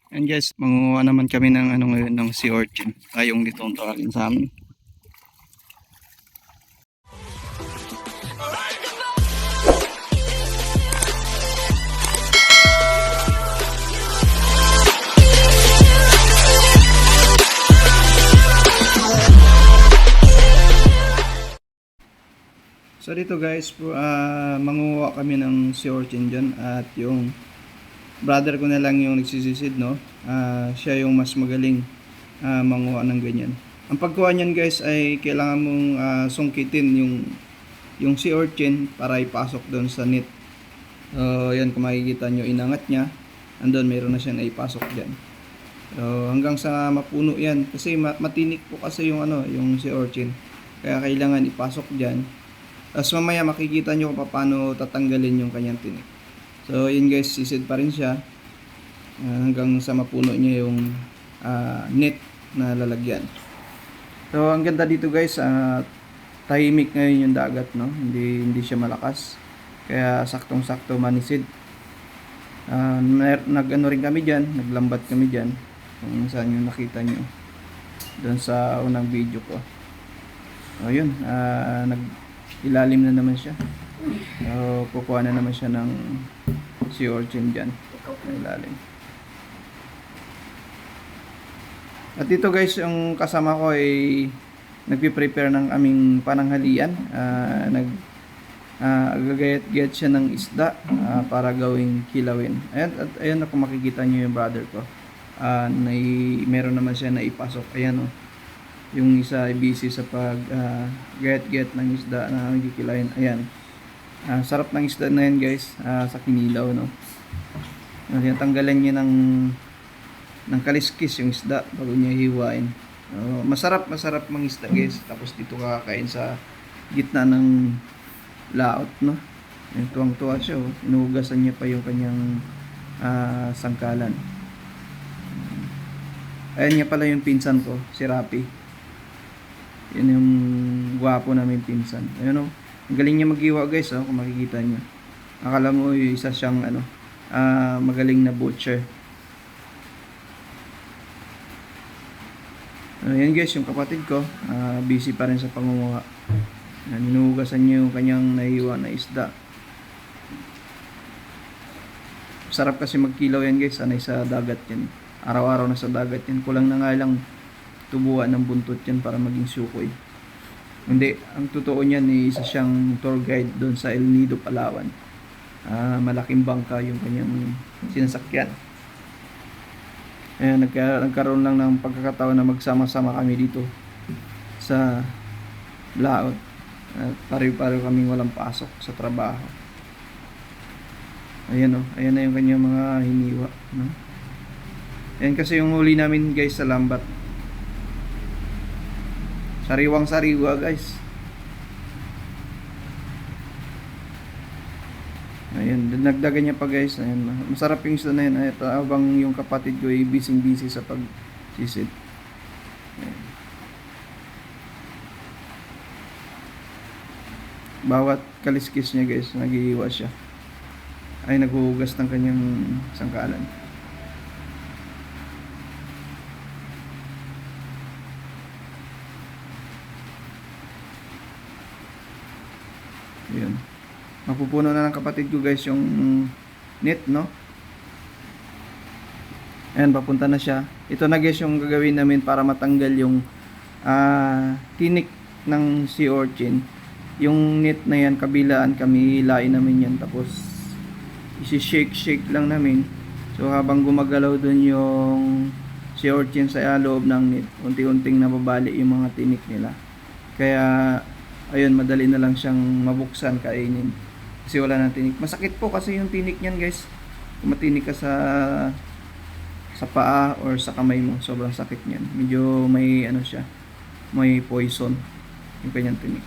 And guys, manguha naman kami ng ano ngayon, ng sea urchin. Yung ditong tawagin sa amin. So dito guys, manguha kami ng sea urchin dyan, at yung brother ko na lang yung nagsisisid, no? Siya yung mas magaling manguha ng ganyan. Ang pagkuha niyan guys ay kailangan mong sungkitin yung sea urchin para ipasok doon sa net. So yan, kung makikita nyo, inangat niya, andun meron na siya na ipasok dyan. So hanggang sa mapuno yan, kasi matinik po kasi yung yung sea urchin, kaya kailangan ipasok dyan. Tapos mamaya makikita nyo kung paano tatanggalin yung kanyang tinik. So yun guys, sisid pa rin siya hanggang sa mapuno niya yung net na lalagyan. So ang ganda dito guys, tahimik ngayon yung dagat, no? Hindi siya malakas, kaya saktong-sakto manisid. Nag-ano rin kami diyan, naglambat kami diyan, kung saan yung nakita nyo doon sa unang video ko. Ayun, ilalim na naman siya. So kukuha na naman siya ng sea urchin dyan sa ilalim. At dito guys, yung kasama ko ay nagpi-prepare ng aming pananghalian. Gagayat-gayat siya ng isda para gawing kilawin. Ayan, kung makikita nyo yung brother ko, meron naman siya na ipasok. Ayan, oh. Yung isa ay busy sa pag gayat-gayat ng isda na nagkikilain. Ayan, sarap ng isda na yan guys, sa kinilaw, no? Ayan, tanggalan niya ng kaliskis yung isda bago niya hiwain. Masarap mang isda guys. Tapos dito kakain sa gitna ng laot, no? Yung tuwang-tuwa siya, oh. Inuhugasan niya pa yung kanyang sangkalan. Ayan niya pala yung pinsan ko, si Rapi. Yun yung gwapo namin pinsan. Ayun, oh. Ang galing niya maghiwa guys, oh, kung makikita niyo. Akala mo yung isa siyang magaling na butcher. Ayan guys, yung kapatid ko, busy pa rin sa pangunguha. Ninuhugasan niya yung kanyang nahiwa na isda. Sarap kasi magkilaw yan guys, sanay sa dagat yan. Araw-araw na sa dagat yan. Kulang na nga lang tubuan ng buntot yan para maging sukoy. Hindi, ang totoo niyan isa siyang tour guide doon sa El Nido, Palawan. Malaking bangka yung kanyang sinasakyan. Ayan, nagkaroon lang ng pagkakataon na magsama-sama kami dito sa laot. At pare-pare kaming walang pasok sa trabaho. Ayan, oh, ayan na yung kanyang mga hiniwa, no? Ayan kasi yung huli namin guys sa lambat. Sariwang sariwa guys. Ayan, nagdagan niya pa guys. Ayan, masarap yung isda na yan. Ayan, habang yung kapatid ko ay busy sa pagsisid. Ayan. Bawat kaliskis niya guys, naghihiwa siya. Ay naghuhugas ng kanyang sangkalan. Ayan. Mapupuno na ng kapatid ko guys yung net, no? Ayan, papunta na siya. Ito na guys yung gagawin namin para matanggal yung tinik ng sea urchin. Yung net na yan, kabilaan kami, hilain namin yan, tapos isi-shake lang namin. So habang gumagalaw dun yung sea urchin sa loob ng net, unti-unting nababali yung mga tinik nila. Kaya ayun, madali na lang siyang mabuksan, kainin. Kasi wala nang tinik. Masakit po kasi yung tinik niyan guys. Kung matinik ka sa paa or sa kamay mo, sobrang sakit niyan. Medyo may siya, may poison yung kanyang tinik.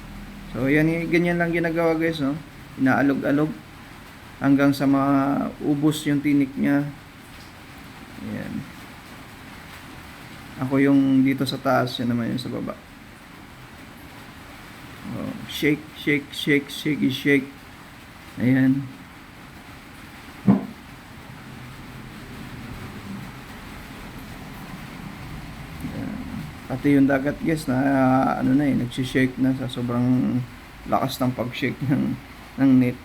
So yan, ganyan lang ginagawa guys, no? Inaalog-alog hanggang sa maubos yung tinik niya. Ayan. Ako yung dito sa taas, yan naman yung sa baba. Oh, shake. Ayan. Pati yung dagat guys na ano na nagsishake na sa sobrang lakas ng pag-shake ng net.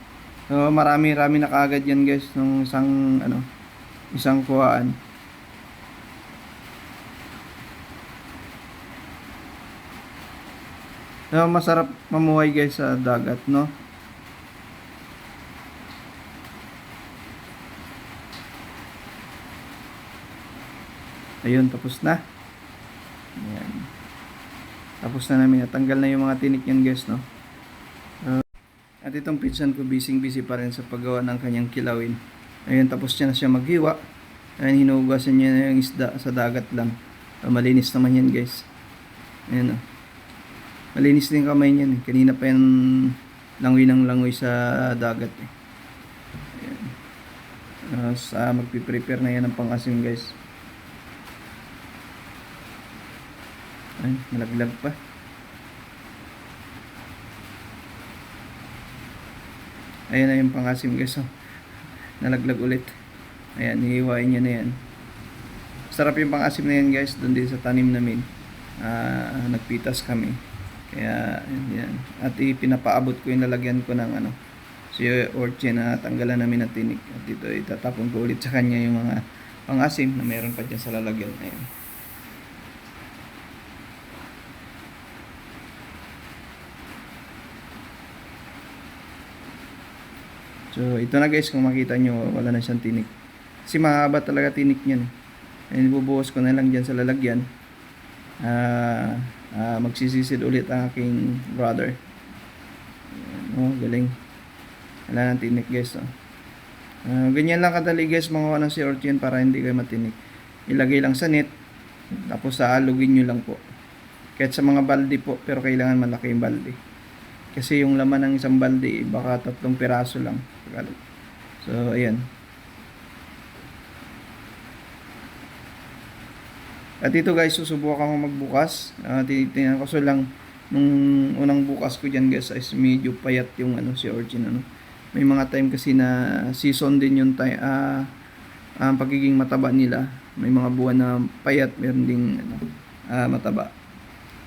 So marami-rami na kaagad yan guys nung isang kuhaan. So masarap mamuhay guys sa dagat, no? Ayun, tapos na. Ayan. Tapos na namin. Natanggal na yung mga tinik yan guys, no? At itong pinsan ko, busy pa rin sa paggawa ng kanyang kilawin. Ayun, tapos niya na siya maghiwa. Ayun, hinugasan niya na yung isda sa dagat lang. Malinis naman yan guys. Ayun, malinis din kamay niyan. Kanina pa yan langoy ng langoy sa dagat. Ayun. Magpiprepare na yan ng pang-asim guys. Ay, nalaglag pa. Ayan na yung pang-asim guys. Nalaglag ulit. Ayan, hihiwain niya na yan. Sarap yung pang-asim na yan guys. Doon din sa tanim namin. Nagpitas kami. Kaya, yan. At pinapaabot ko yung lalagyan ko ng si Orche na tanggalan namin ng tinik. At ito, itatapon ko ulit sa kanya yung mga pang-asim na meron pa dyan sa lalagyan. Ayan. So, ito na guys, kung makita nyo, wala na siyang tinik. Kasi mahaba talaga tinik niyan. Ayan, bubuhos ko na lang dyan sa lalagyan. Magsisisid ulit ang aking brother. Ayan, galing. Wala ng tinik guys. Ganyan lang kadali guys, mga ng si Orchien para hindi kayo matinik. Ilagay lang sa net, tapos saalugin nyo lang po. Kahit sa mga balde po, pero kailangan malaki yung balde. Kasi yung laman ng isang balde, baka 3 piraso lang. So, ayan. At ito guys, susubukan ko magbukas. Tinitingnan ko so lang, nung unang bukas ko dyan guys, is medyo payat yung si Origin. May mga time kasi na season din yung ang pagiging mataba nila. May mga buwan na payat, meron ding mataba.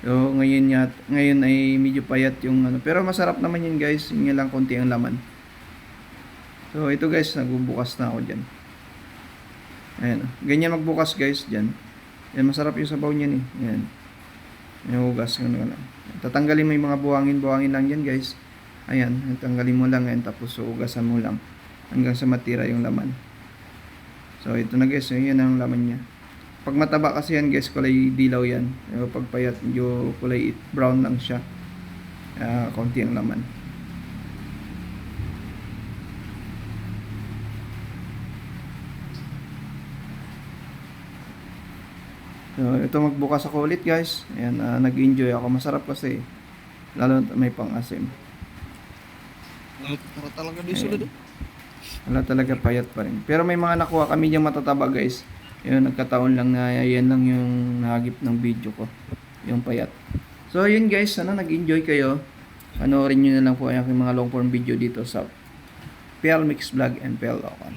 So, ngayon ay medyo payat yung pero masarap naman yun guys. Yun lang konti ang laman. So, ito guys, nagbubukas na ako dyan. Ayan. Ganyan magbukas guys dyan. Yan, masarap yung sabaw niyan eh. Ayan. Inuugas. Tatanggalin mo yung mga buhangin lang yan guys. Ayan. Tanggalin mo lang yan. Tapos uugasan mo lang. Hanggang sa matira yung laman. So, ito na guys. Yan ang laman niya. Pag mataba kasi yan guys, kulay dilaw yan. Pag payat, medyo kulay brown lang siya. Konti ang laman. So, ito magbukas ako ulit guys. Ayan, nag-enjoy ako. Masarap kasi. Lalo may pang-asim. Para talaga di sulod. Wala talaga payat pa rin. Pero may mga nakuha kami diyang matataba guys. Yun, nagkataon lang na yan lang yung nahagip ng video ko. Yung payat. So, yun guys. Sana nag-enjoy kayo. Panoorin nyo na lang po ang aking mga long form video dito sa PL Mix Vlog and PL Local.